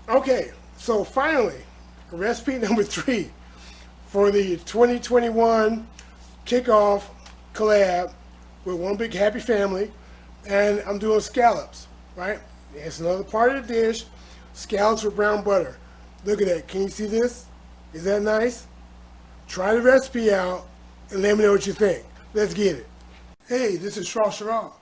Okay, so finally, recipe number 3 for the 2021 kickoff collab with One Big Happy Family, and I'm doing scallops, right? It's another part of the dish, scallops with brown butter. Look at that, can you see this? Is that nice? Try the recipe out and let me know what you think. Let's get it. Hey, this is Shrashira.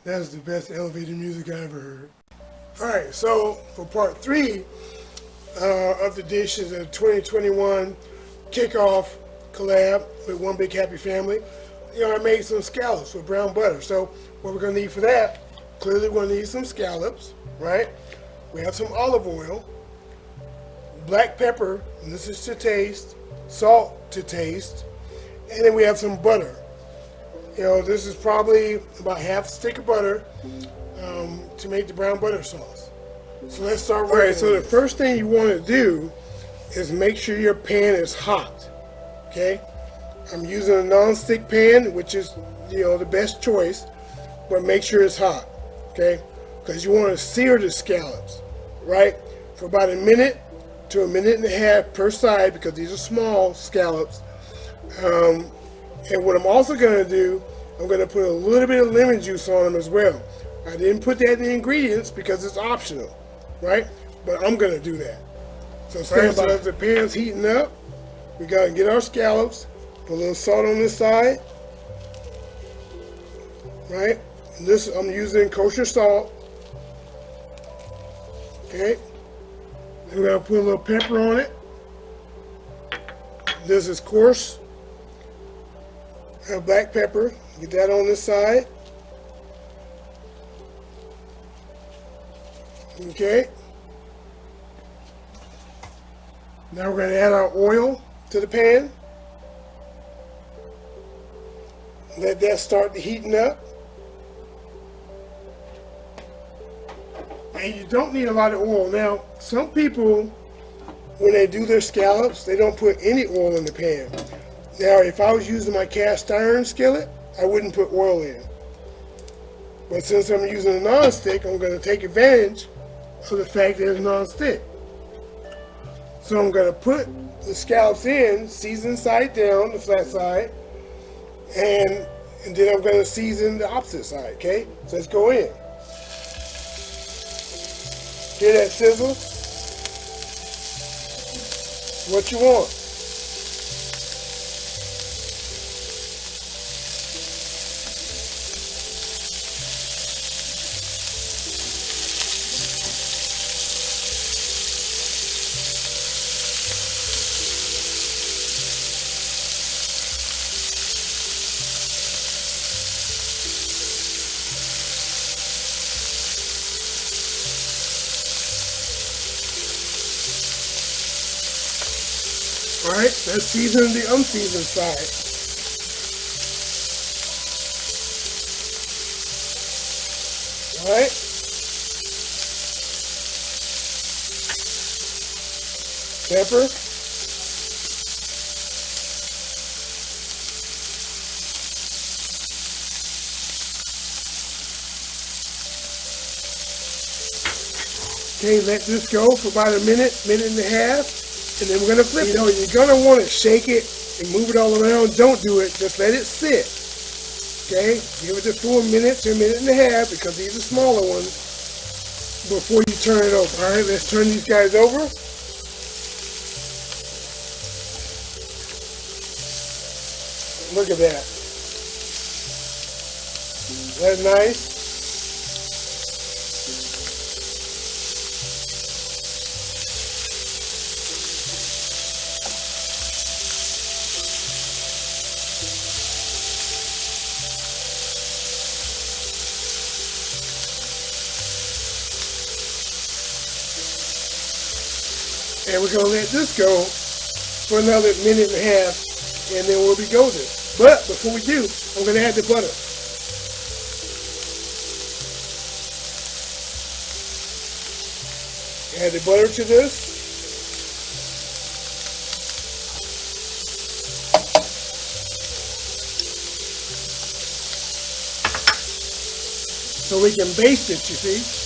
That's the best elevator music I ever heard. Alright, so for part 3 of the dish is a 2021 kickoff collab with One Big Happy Family. You know, I made some scallops with brown butter. So what we're going to need for that, clearly we're going to need some scallops, right? We have some olive oil, black pepper, and this is to taste, salt to taste, and then we have some butter. You know, this is probably about half a stick of butter to make the brown butter sauce. So let's start with it. So the first thing you want to do is make sure your pan is hot. Okay? I'm using a non-stick pan, which is, you know, the best choice, but make sure it's hot. Okay? Because you want to sear the scallops, right? For about a minute to a minute and a half per side, because these are small scallops. And what I'm also going to do, I'm going to put a little bit of lemon juice on them as well. I didn't put that in the ingredients because it's optional, right? But I'm going to do that. So stand by. As the pan's heating up, we got to get our scallops, put a little salt on this side, right? And this, I'm using kosher salt. Okay. Then we're going to put a little pepper on it. This is coarse black pepper. Get that on this side. Okay. Now we're going to add our oil to the pan. Let that start heating up. And you don't need a lot of oil. Now, some people, when they do their scallops, they don't put any oil in the pan. Now, if I was using my cast iron skillet, I wouldn't put oil in. But since I'm using a non-stick, I'm going to take advantage of the fact that it's non-stick. So I'm going to put the scallops in, season side down, the flat side, and then I'm going to season the opposite side, okay? So let's go in. Hear that sizzle? What you want. Alright, let's season the unseasoned side. Alright. Pepper. Okay, let this go for about a minute, minute and a half. And then we're going to flip it. You know, you're going to want to shake it and move it all around. Don't do it. Just let it sit. Okay? Give it a full minute to a minute and a half, because these are smaller ones, before you turn it over. All right, let's turn these guys over. Look at that. That's nice. And we're going to let this go for another minute and a half, and then we'll be golden. But before we do, I'm going to add the butter. Add the butter to this. So we can baste it, you see.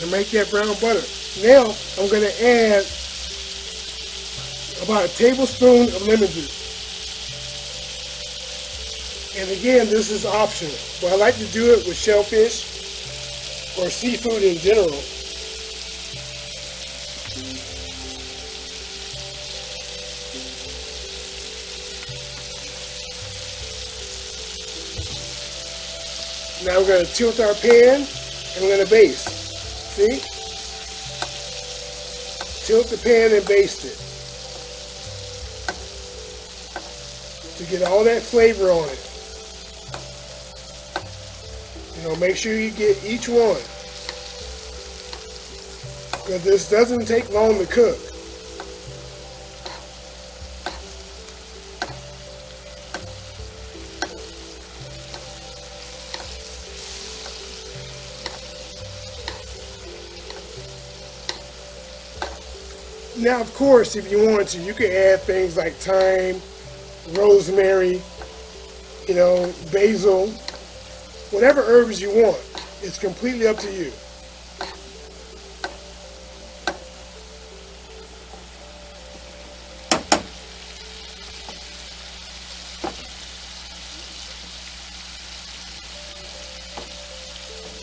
To make that brown butter. Now I'm going to add about a tablespoon of lemon juice. And again, this is optional, but I like to do it with shellfish or seafood in general. Now we're going to tilt our pan and we're going to baste. See? Tilt the pan and baste it to get all that flavor on it. You know, make sure you get each one, because this doesn't take long to cook. Now, of course, if you want to, you can add things like thyme, rosemary, you know, basil, whatever herbs you want. It's completely up to you.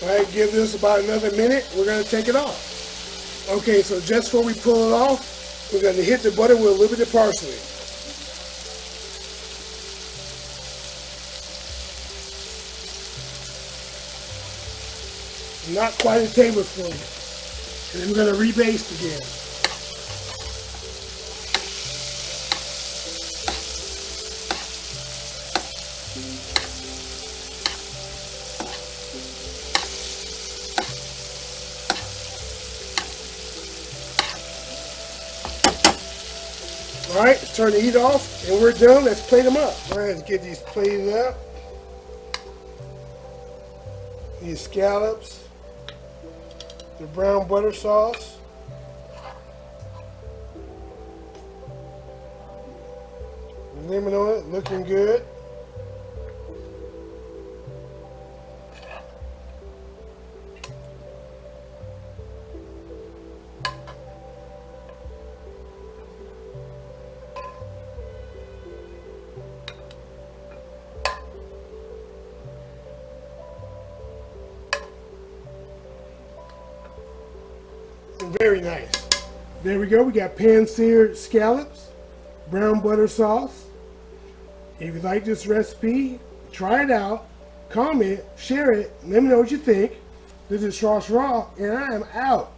All right, give this about another minute. We're going to take it off. Okay, so just before we pull it off, we're going to hit the butter with a little bit of parsley. Not quite a tablespoon. And then we're going to rebaste again. All right, let's turn the heat off, and we're done. Let's plate them up. All right, let's get these plated up. These scallops, the brown butter sauce, lemon on it, looking good. Very nice. There we go. We got pan-seared scallops, brown butter sauce. If you like this recipe, try it out, comment, share it, let me know what you think. This is Shrashira, and I am out.